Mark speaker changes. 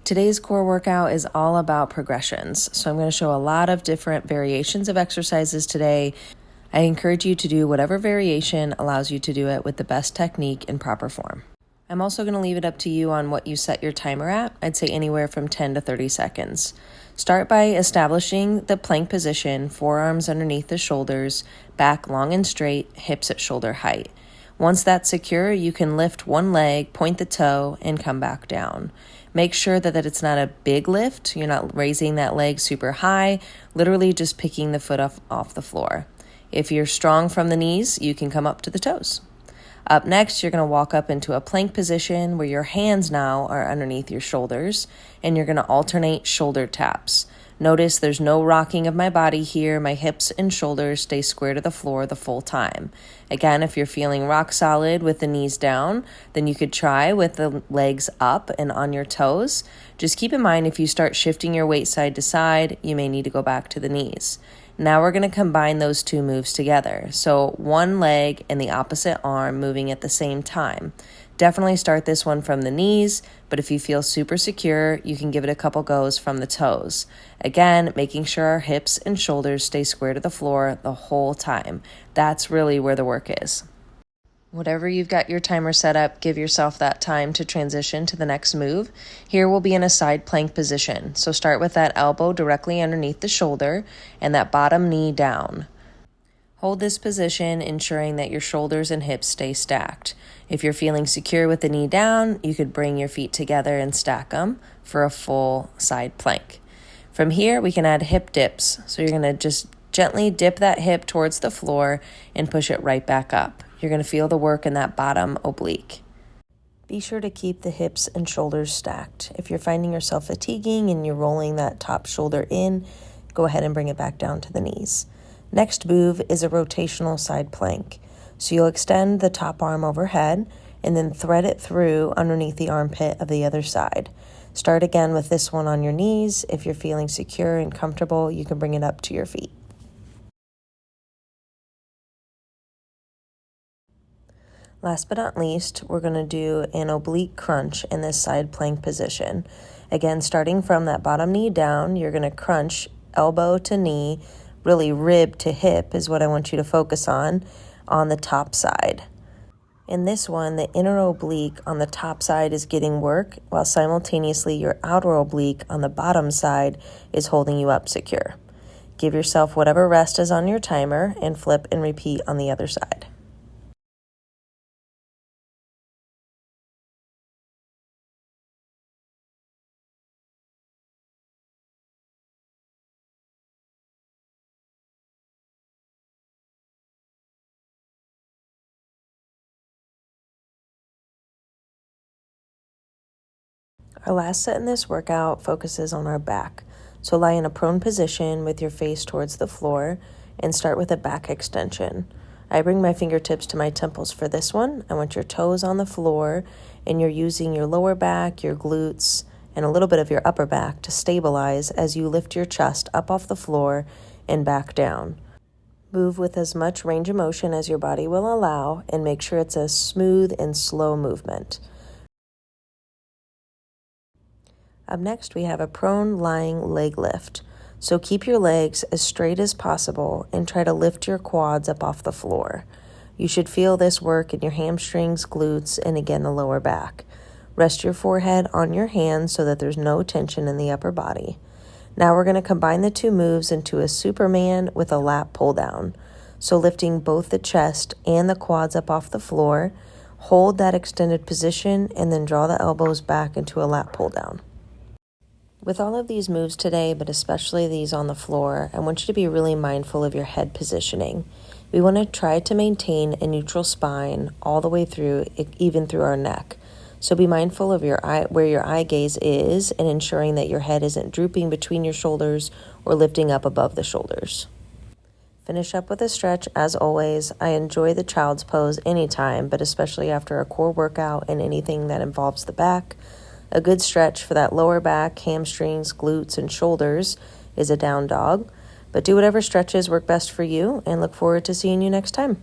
Speaker 1: Today's core workout is all about progressions, so I'm going to show a lot of different variations of exercises today. I encourage you to do whatever variation allows you to do it with the best technique and proper form. I'm also going to leave it up to you on what you set your timer at. I'd say anywhere from 10 to 30 seconds. Start by establishing the plank position, forearms underneath the shoulders, back long and straight, hips at shoulder height. Once that's secure, you can lift one leg, point the toe, and come back down. Make sure that it's not a big lift. You're not raising that leg super high, literally just picking the foot off the floor. If you're strong from the knees, you can come up to the toes. Up next, you're going to walk up into a plank position where your hands now are underneath your shoulders, and you're going to alternate shoulder taps. Notice there's no rocking of my body here. My hips and shoulders stay square to the floor the full time. Again, if you're feeling rock solid with the knees down, then you could try with the legs up and on your toes. Just keep in mind, if you start shifting your weight side to side, you may need to go back to the knees. Now we're going to combine those two moves together. So one leg and the opposite arm moving at the same time. Definitely start this one from the knees, but if you feel super secure, you can give it a couple goes from the toes. Again, making sure our hips and shoulders stay square to the floor the whole time. That's really where the work is. Whatever you've got your timer set up, give yourself that time to transition to the next move. Here we'll be in a side plank position. So start with that elbow directly underneath the shoulder and that bottom knee down. Hold this position, ensuring that your shoulders and hips stay stacked. If you're feeling secure with the knee down, you could bring your feet together and stack them for a full side plank. From here, we can add hip dips. So you're going to just gently dip that hip towards the floor and push it right back up. You're going to feel the work in that bottom oblique. Be sure to keep the hips and shoulders stacked. If you're finding yourself fatiguing and you're rolling that top shoulder in, go ahead and bring it back down to the knees. Next move is a rotational side plank. So you'll extend the top arm overhead and then thread it through underneath the armpit of the other side. Start again with this one on your knees. If you're feeling secure and comfortable, you can bring it up to your feet. Last but not least, we're going to do an oblique crunch in this side plank position. Again, starting from that bottom knee down, you're going to crunch elbow to knee, really rib to hip is what I want you to focus on the top side. In this one, the inner oblique on the top side is getting work, while simultaneously your outer oblique on the bottom side is holding you up secure. Give yourself whatever rest is on your timer and flip and repeat on the other side. Our last set in this workout focuses on our back. So lie in a prone position with your face towards the floor and start with a back extension. I bring my fingertips to my temples for this one. I want your toes on the floor and you're using your lower back, your glutes, and a little bit of your upper back to stabilize as you lift your chest up off the floor and back down. Move with as much range of motion as your body will allow and make sure it's a smooth and slow movement. Up next, we have a prone lying leg lift. So keep your legs as straight as possible and try to lift your quads up off the floor. You should feel this work in your hamstrings, glutes, and again the lower back. Rest your forehead on your hands so that there's no tension in the upper body. Now we're going to combine the two moves into a Superman with a lat pull down. So lifting both the chest and the quads up off the floor, hold that extended position, and then draw the elbows back into a lat pull down. With all of these moves today, but especially these on the floor, I want you to be really mindful of your head positioning. We want to try to maintain a neutral spine all the way through, even through our neck. So be mindful of your eye, where your eye gaze is, and ensuring that your head isn't drooping between your shoulders or lifting up above the shoulders. Finish up with a stretch. As always, I enjoy the child's pose anytime, but especially after a core workout and anything that involves the back. A good stretch for that lower back, hamstrings, glutes, and shoulders is a down dog. But do whatever stretches work best for you, and look forward to seeing you next time.